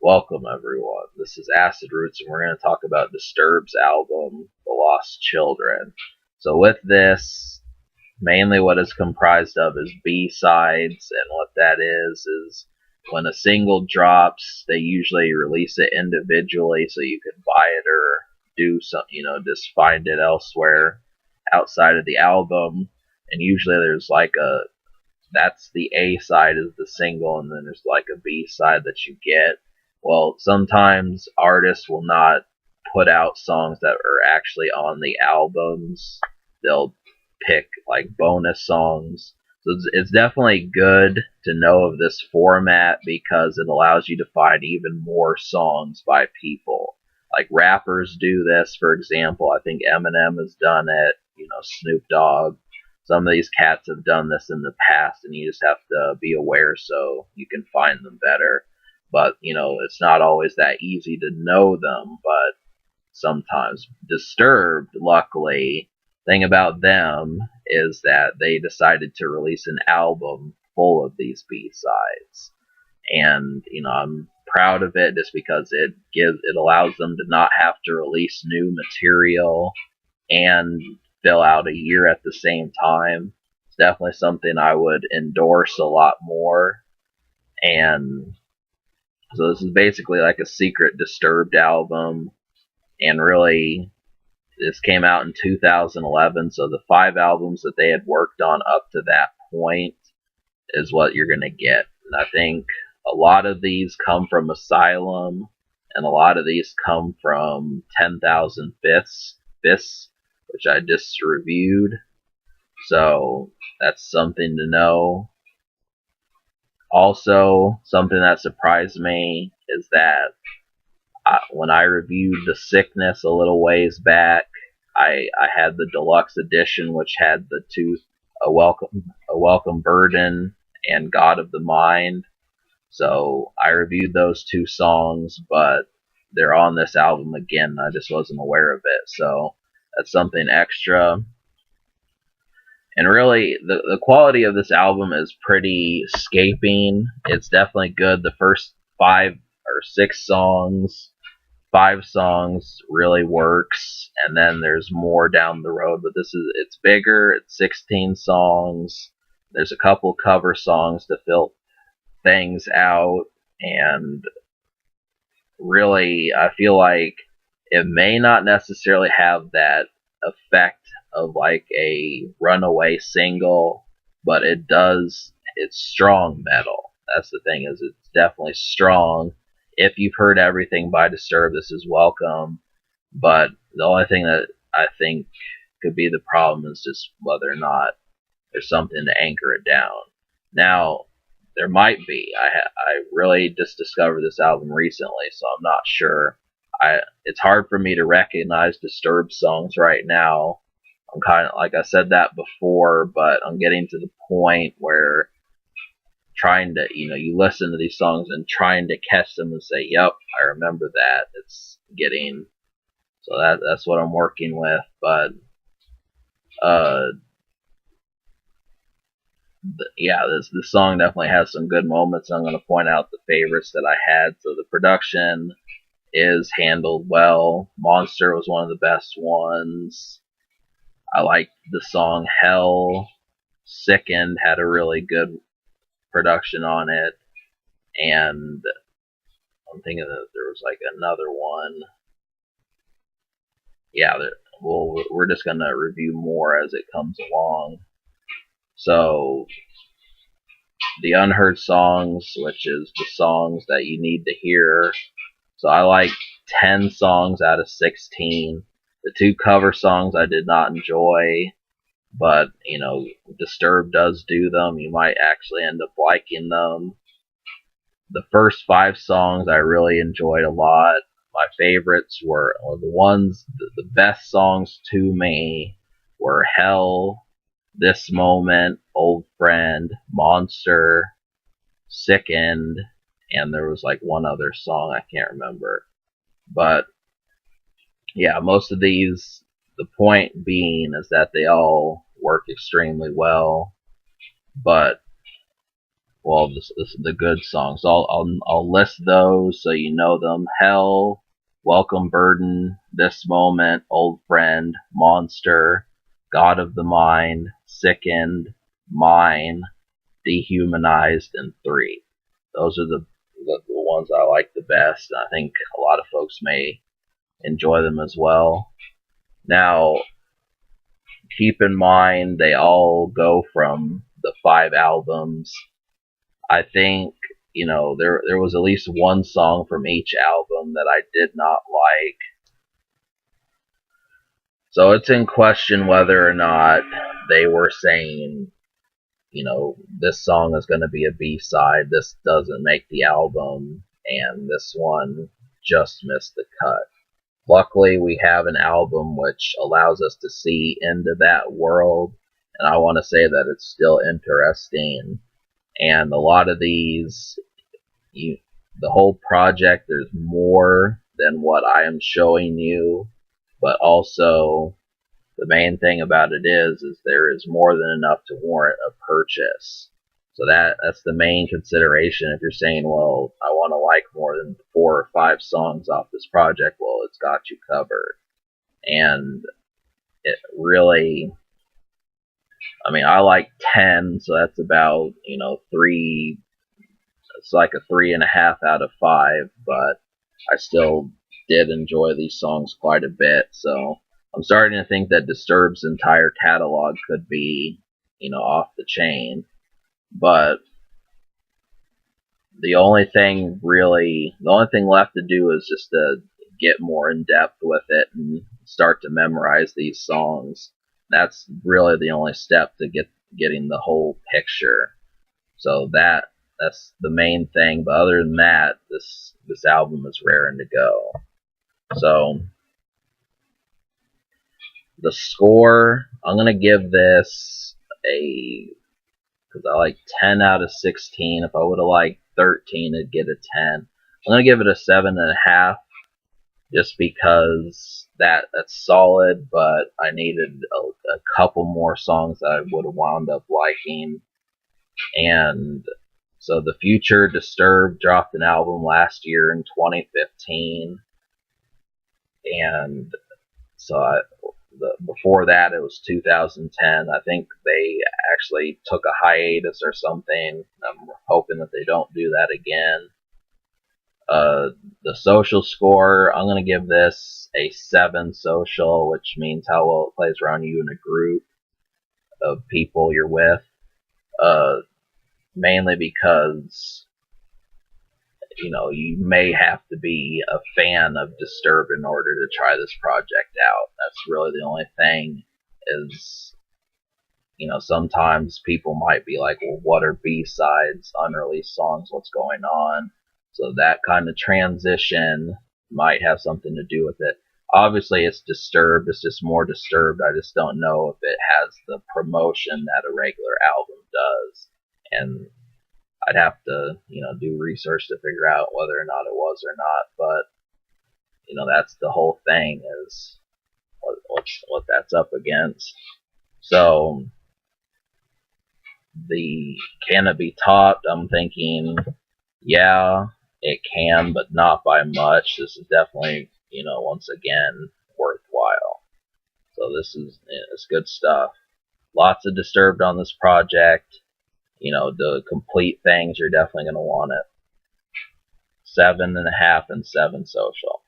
Welcome, everyone. This is Acid Roots, and we're going to talk about Disturbed's album, The Lost Children. So, with this, mainly what it's comprised of is B-sides, and what that is when a single drops, they usually release it individually so you can buy it or do something, just find it elsewhere outside of the album. And usually there's that's the A side is the single, and then there's like a B side that you get. Well, sometimes artists will not put out songs that are actually on the albums. They'll pick like bonus songs. So it's definitely good to know of this format because it allows you to find even more songs by people. Like rappers do this, for example. I think Eminem has done it. Snoop Dogg. Some of these cats have done this in the past, and you just have to be aware so you can find them better. But, it's not always that easy to know them, but sometimes. Disturbed, luckily, thing about them is that they decided to release an album full of these B-sides. And, I'm proud of it just because it allows them to not have to release new material and fill out a year at the same time. It's definitely something I would endorse a lot more. And so this is basically like a secret Disturbed album. And really, this came out in 2011. So the 5 albums that they had worked on up to that point is what you're going to get. And I think a lot of these come from Asylum, and a lot of these come from 10,000 Fifths, which I just reviewed. So that's something to know. Also, something that surprised me is that when I reviewed The Sickness a little ways back, I had the deluxe edition, which had the two, a welcome burden and God of the Mind. So I reviewed those 2 songs, but they're on this album again. I just wasn't aware of it. So that's something extra. And really, the quality of this album is pretty scaping. It's definitely good. The first 5 or 6 songs, 5 songs really works, and then there's more down the road. But it's bigger. It's 16 songs. There's a couple cover songs to fill things out, and really, I feel like it may not necessarily have that effect of like a runaway single, but it's strong metal. That's the thing, is it's definitely strong. If you've heard everything by Disturbed, this is welcome. But the only thing that I think could be the problem is just whether or not there's something to anchor it down. Now, there might be. I really just discovered this album recently, so I'm not sure. It's hard for me to recognize Disturbed songs right now. I'm kind of, like I said that before, but I'm getting to the point where trying to, you listen to these songs and trying to catch them and say, yep, I remember that. So that's what I'm working with. But, yeah, this song definitely has some good moments. I'm going to point out the favorites that I had. So the production is handled well. Monster was one of the best ones. I liked the song Hell. Sickened had a really good production on it. And I'm thinking that there was like another one. Yeah, we're just going to review more as it comes along. So, the Unheard Songs, which is the songs that you need to hear. So I like 10 songs out of 16. The 2 cover songs I did not enjoy, but, Disturbed does do them. You might actually end up liking them. The first 5 songs I really enjoyed a lot. My favorites were, the best songs to me were Hell, This Moment, Old Friend, Monster, Sickened, and there was like one other song I can't remember. But yeah, most of these, the point being is that they all work extremely well. But well, this the good songs. I'll list those so you know them. Hell, Welcome Burden, This Moment, Old Friend, Monster, God of the Mind, Sickened, Mine, Dehumanized, and Three. Those are the ones I like the best. I think a lot of folks may enjoy them as well. Now, keep in mind they all go from the 5 albums. I think, there was at least one song from each album that I did not like. So it's in question whether or not they were saying, this song is going to be a B-side, this doesn't make the album, and this one just missed the cut. Luckily, we have an album which allows us to see into that world, and I want to say that it's still interesting. And a lot of these, the whole project, there's more than what I am showing you, but also the main thing about it is there is more than enough to warrant a purchase. So that's the main consideration. If you're saying, well, I want to like more than 4 or 5 songs off this project, well, it's got you covered. And it really, I like 10, so that's about, 3. It's like a 3.5 out of 5, but I still did enjoy these songs quite a bit. So I'm starting to think that Disturbed's entire catalog could be, off the chain. But the only thing left to do is just to get more in depth with it and start to memorize these songs. That's really the only step to getting the whole picture. So that's the main thing. But other than that, this album is raring to go. So the score, I'm gonna give this because I like 10 out of 16. If I would have liked 13, I'd get a 10. I'm gonna give it a 7.5, just because that's solid. But I needed a couple more songs that I would have wound up liking. And so the Future, Disturbed dropped an album last year in 2015, and so before that it was 2010. I think they actually took a hiatus or something. I'm hoping that they don't do that again. The social score, I'm going to give this a 7 social, which means how well it plays around you in a group of people you're with. Mainly because, you may have to be a fan of Disturbed in order to try this project out. That's really the only thing. Is, sometimes people might be like, well, what are B-sides, unreleased songs, what's going on? So that kind of transition might have something to do with it. Obviously, it's Disturbed. It's just more Disturbed. I just don't know if it has the promotion that a regular album does. And I'd have to, do research to figure out whether or not it was or not. But, that's the whole thing, is what that's up against. So, can it be topped? I'm thinking, yeah, it can, but not by much. This is definitely, once again, worthwhile. So it's good stuff. Lots of Disturbed on this project. The complete things, you're definitely going to want it. 7.5 and 7 social.